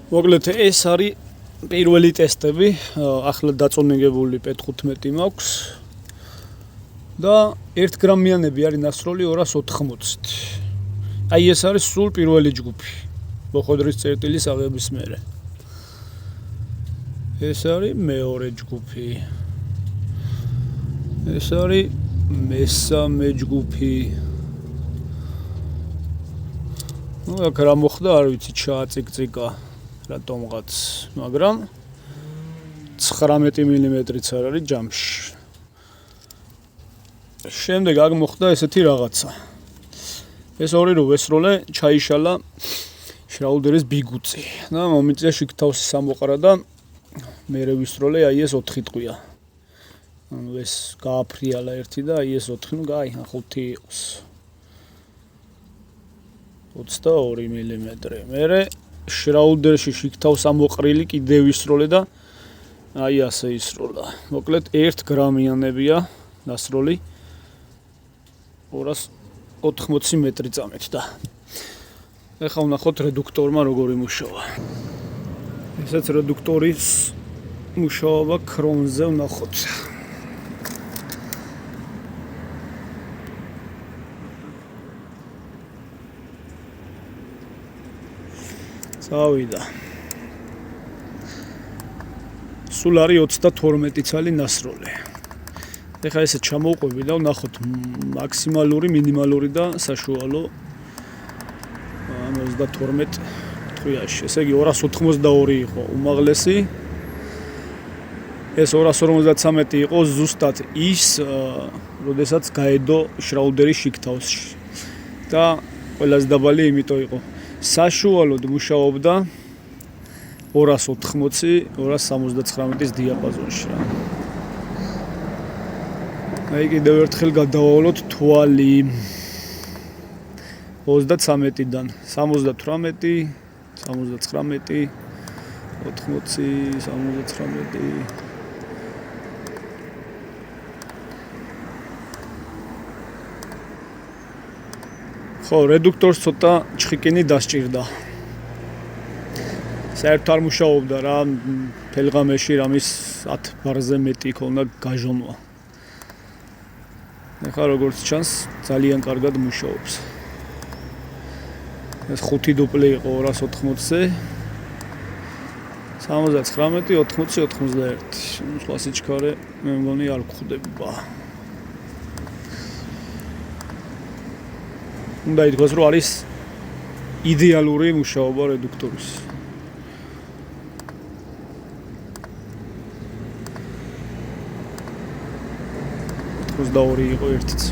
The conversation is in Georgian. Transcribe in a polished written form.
მოკლედ ეს არის პირველი ტესტები, ახლა დაწონიგებული P15 მაქვს და 1 გრამიანები არის ნასროლი 280-ით. აი ეს არის სულ პირველი ჯგუფი. მოხოდრის წერტილის აღების მერე. ეს არის მეორე ჯგუფი. ეს არის მესამე ჯგუფი. აქ რა მოხდა არ ვიცი, ჩააწიკწიკა რატომღაც, მაგრამ 19 მმ-იც არ არის ჯამში. შემდეგ აქ მოხდა ესეთი რაღაცა. ეს ორი რო ვესროლე, ჩაიშალა შრაუდერის ბიგუცი და მომიწია შიგთავსი სამოყარა და მერე ვისროლე აი ეს 4 ტყვია. ანუ ეს გააფრიალა ერთი და აი ეს 4, ნუ გაი, 5 იყოს. 22 მმ. მერე შრაუდერში შიგთავს ამოყრილი კიდე ვისროლე და აი ასე ისროლა. მოკლედ 1 გრამიანებია ნასროლი 280 მეტრი წამით და ეხლა ვნახოთ რედუქტორმა როგორ იმუშავა. ესეც რედუქტორის მუშაობა ქრონზე ვნახოთ. წავიდა. სულ არის 32 ცალი ნასროლი. ეხლა ესე ჩამოვყვები და ვნახოთ მაქსიმალური, მინიმალური და საშუალო 32 ტყვიაში. ესე იგი 282 იყო უმაღლესი. ეს 253 იყო ზუსტად ის, როდესაც გაედო შრაუდერის შიგთავსში. და ყველაზე დაბალი იმიტომ იყო. საშუალოდ მუშაობდა 280-279-ის დიაპაზონში რა. აი კიდევ ერთხელ გადავალოთ თვალი 33-დან 78, 79, 80, 79. ხო, რედუქტორს ცოტა ჩხიკინი დასჭირდა. საერთოდ არ მუშაობდა რა, ფელღამეში რამის 10 ბარზე მეტი ქონდა გაჟონვა. ეხლა როგორც ჩანს, ძალიან კარგად მუშაობს. ეს 5 დუპლი იყო 280-ზე. 79, 80, 91. სხვა სიჩქარე მე მგონი არ გვხვდება. უნდა ითქვას, რომ არის იდეალური მუშაობა რედუქტორის. 22 იყო ერთიც.